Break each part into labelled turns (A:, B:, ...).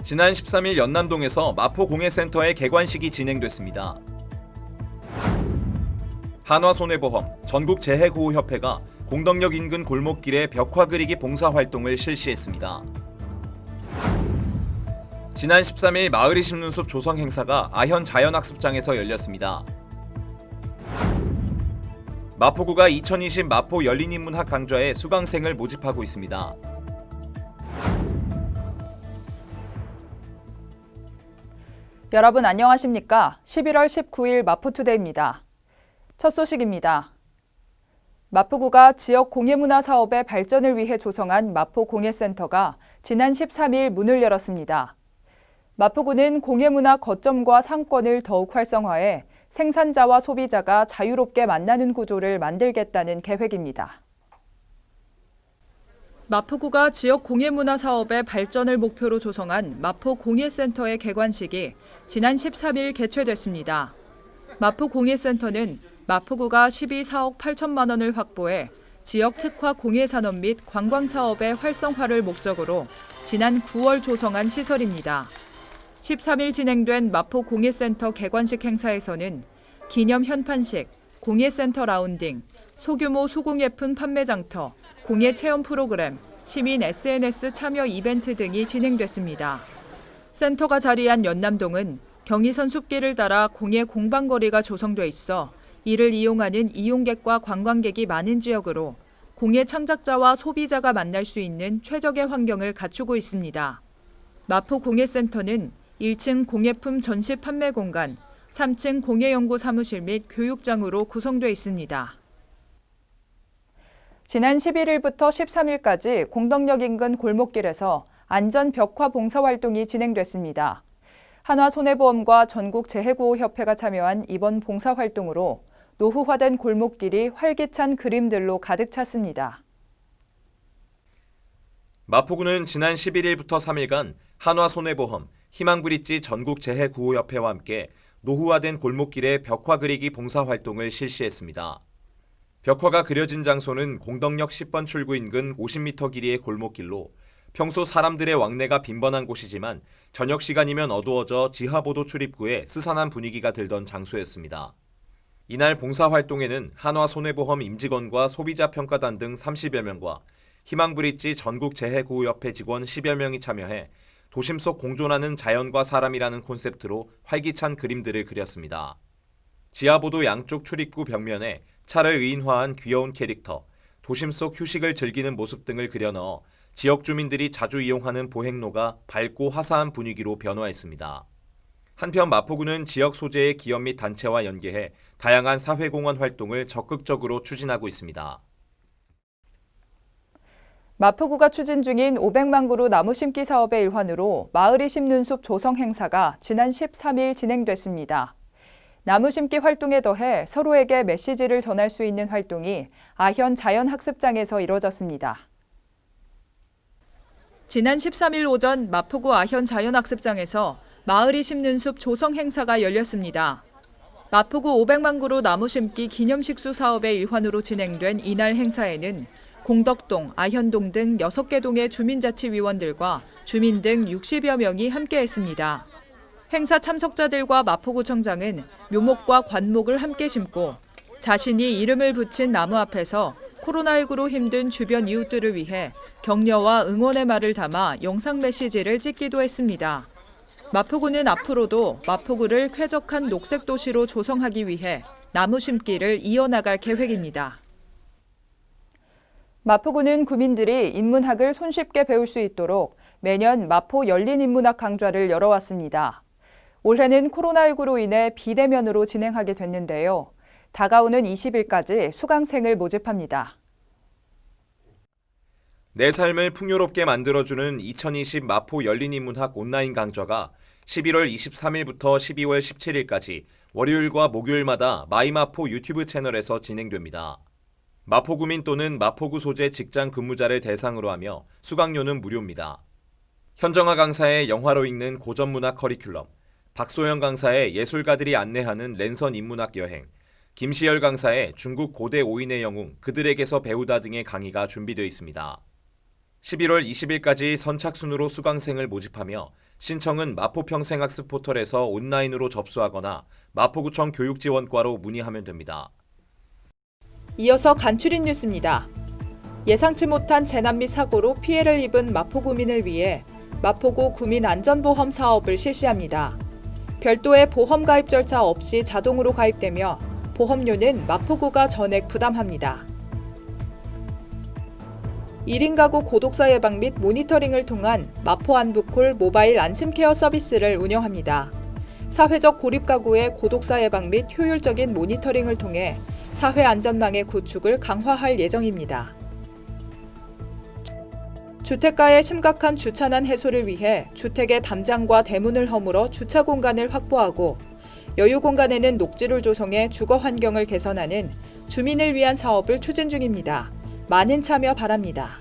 A: 지난 13일 연남동에서 마포공예센터의 개관식이 진행됐습니다. 한화손해보험 전국재해구호협회가 공덕역 인근 골목길에 벽화 그리기 봉사활동을 실시했습니다. 지난 13일 마을이 심는 숲 조성 행사가 아현 자연학습장에서 열렸습니다. 마포구가 2020 마포 열린인문학 강좌에 수강생을 모집하고 있습니다.
B: 여러분 안녕하십니까? 11월 19일 마포투데이입니다. 첫 소식입니다. 마포구가 지역 공예문화 사업의 발전을 위해 조성한 마포공예센터가 지난 13일 문을 열었습니다. 마포구는 공예문화 거점과 상권을 더욱 활성화해 생산자와 소비자가 자유롭게 만나는 구조를 만들겠다는 계획입니다. 마포구가 지역 공예문화 사업의 발전을 목표로 조성한 마포공예센터의 개관식이 지난 13일 개최됐습니다. 마포공예센터는 마포구가 12억 8천만 원을 확보해 지역 특화 공예산업 및 관광사업의 활성화를 목적으로 지난 9월 조성한 시설입니다. 13일 진행된 마포공예센터 개관식 행사에서는 기념 현판식, 공예센터 라운딩, 소규모 수공예품 판매 장터, 공예 체험 프로그램, 시민 SNS 참여 이벤트 등이 진행됐습니다. 센터가 자리한 연남동은 경의선 숲길을 따라 공예 공방거리가 조성돼 있어 이를 이용하는 이용객과 관광객이 많은 지역으로 공예 창작자와 소비자가 만날 수 있는 최적의 환경을 갖추고 있습니다. 마포공예센터는 1층 공예품 전시 판매 공간, 3층 공예연구 사무실 및 교육장으로 구성돼 있습니다. 지난 11일부터 13일까지 공덕역 인근 골목길에서 안전 벽화 봉사 활동이 진행됐습니다. 한화손해보험과 전국재해구호협회가 참여한 이번 봉사 활동으로 노후화된 골목길이 활기찬 그림들로 가득 찼습니다.
A: 마포구는 지난 11일부터 3일간 한화손해보험, 희망브릿지 전국재해구호협회와 함께 노후화된 골목길에 벽화 그리기 봉사활동을 실시했습니다. 벽화가 그려진 장소는 공덕역 10번 출구 인근 50m 길이의 골목길로 평소 사람들의 왕래가 빈번한 곳이지만 저녁 시간이면 어두워져 지하보도 출입구에 스산한 분위기가 들던 장소였습니다. 이날 봉사활동에는 한화손해보험 임직원과 소비자평가단 등 30여 명과 희망브릿지 전국재해구호협회 직원 10여 명이 참여해 도심 속 공존하는 자연과 사람이라는 콘셉트로 활기찬 그림들을 그렸습니다. 지하보도 양쪽 출입구 벽면에 차를 의인화한 귀여운 캐릭터, 도심 속 휴식을 즐기는 모습 등을 그려넣어 지역 주민들이 자주 이용하는 보행로가 밝고 화사한 분위기로 변화했습니다. 한편 마포구는 지역 소재의 기업 및 단체와 연계해 다양한 사회공헌 활동을 적극적으로 추진하고 있습니다.
B: 마포구가 추진 중인 500만 그루 나무 심기 사업의 일환으로 마을이 심는 숲 조성 행사가 지난 13일 진행됐습니다. 나무 심기 활동에 더해 서로에게 메시지를 전할 수 있는 활동이 아현 자연학습장에서 이뤄졌습니다. 지난 13일 오전 마포구 아현 자연학습장에서 마을이 심는 숲 조성 행사가 열렸습니다. 마포구 500만 그루 나무 심기 기념식수 사업의 일환으로 진행된 이날 행사에는 공덕동, 아현동 등 6개 동의 주민자치위원들과 주민 등 60여 명이 함께했습니다. 행사 참석자들과 마포구청장은 묘목과 관목을 함께 심고 자신이 이름을 붙인 나무 앞에서 코로나19로 힘든 주변 이웃들을 위해 격려와 응원의 말을 담아 영상 메시지를 찍기도 했습니다. 마포구는 앞으로도 마포구를 쾌적한 녹색 도시로 조성하기 위해 나무 심기를 이어나갈 계획입니다. 마포구는 구민들이 인문학을 손쉽게 배울 수 있도록 매년 마포 열린인문학 강좌를 열어왔습니다. 올해는 코로나19로 인해 비대면으로 진행하게 됐는데요. 다가오는 20일까지 수강생을 모집합니다.
A: 내 삶을 풍요롭게 만들어주는 2020 마포 열린인문학 온라인 강좌가 11월 23일부터 12월 17일까지 월요일과 목요일마다 마이마포 유튜브 채널에서 진행됩니다. 마포구민 또는 마포구 소재 직장 근무자를 대상으로 하며 수강료는 무료입니다. 현정아 강사의 영화로 읽는 고전문학 커리큘럼, 박소영 강사의 예술가들이 안내하는 랜선 인문학 여행, 김시열 강사의 중국 고대 오인의 영웅, 그들에게서 배우다 등의 강의가 준비되어 있습니다. 11월 20일까지 선착순으로 수강생을 모집하며 신청은 마포평생학습 포털에서 온라인으로 접수하거나 마포구청 교육지원과로 문의하면 됩니다.
B: 이어서 간추린 뉴스입니다. 예상치 못한 재난 및 사고로 피해를 입은 마포구민을 위해 마포구 구민안전보험 사업을 실시합니다. 별도의 보험 가입 절차 없이 자동으로 가입되며 보험료는 마포구가 전액 부담합니다. 1인 가구 고독사 예방 및 모니터링을 통한 마포 안부콜 모바일 안심케어 서비스를 운영합니다. 사회적 고립 가구의 고독사 예방 및 효율적인 모니터링을 통해 사회 안전망의 구축을 강화할 예정입니다. 주택가의 심각한 주차난 해소를 위해 주택의 담장과 대문을 허물어 주차 공간을 확보하고 여유 공간에는 녹지를 조성해 주거 환경을 개선하는 주민을 위한 사업을 추진 중입니다. 많은 참여 바랍니다.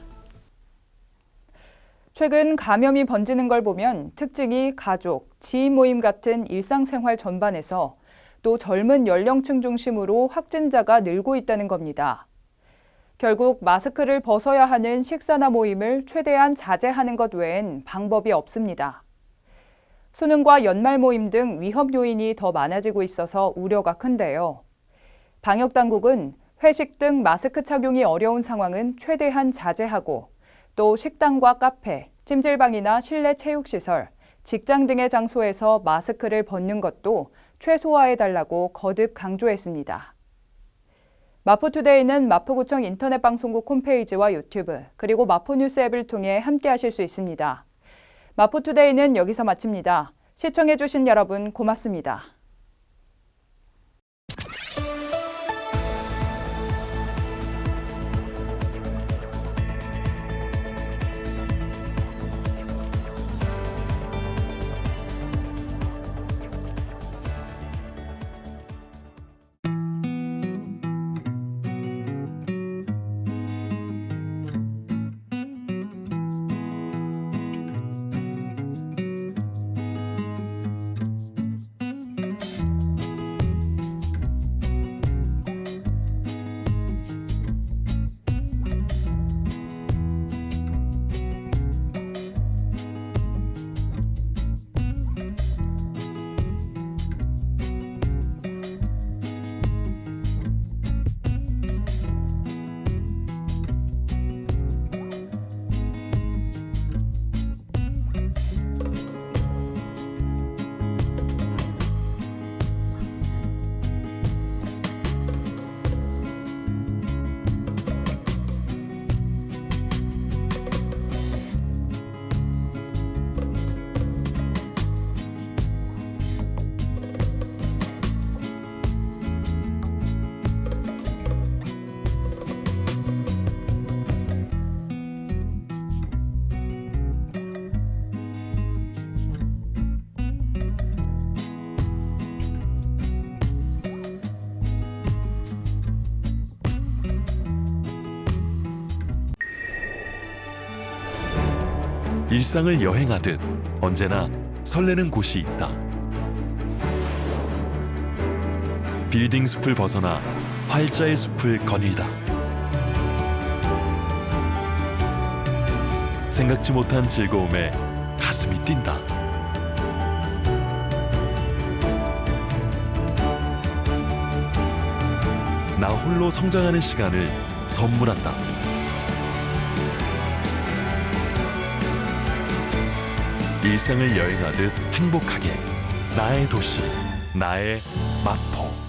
B: 최근 감염이 번지는 걸 보면 특징이 가족, 지인 모임 같은 일상생활 전반에서 또 젊은 연령층 중심으로 확진자가 늘고 있다는 겁니다. 결국 마스크를 벗어야 하는 식사나 모임을 최대한 자제하는 것 외엔 방법이 없습니다. 수능과 연말 모임 등 위험 요인이 더 많아지고 있어서 우려가 큰데요. 방역당국은 회식 등 마스크 착용이 어려운 상황은 최대한 자제하고 또 식당과 카페, 찜질방이나 실내 체육시설, 직장 등의 장소에서 마스크를 벗는 것도 최소화해달라고 거듭 강조했습니다. 마포투데이는 마포구청 인터넷 방송국 홈페이지와 유튜브, 그리고 마포뉴스 앱을 통해 함께하실 수 있습니다. 마포투데이는 여기서 마칩니다. 시청해주신 여러분 고맙습니다.
C: 일상을 여행하듯 언제나 설레는 곳이 있다. 빌딩 숲을 벗어나 활자의 숲을 거닐다. 생각지 못한 즐거움에 가슴이 뛴다. 나 홀로 성장하는 시간을 선물한다. 일상을 여행하듯 행복하게 나의 도시, 나의 마포.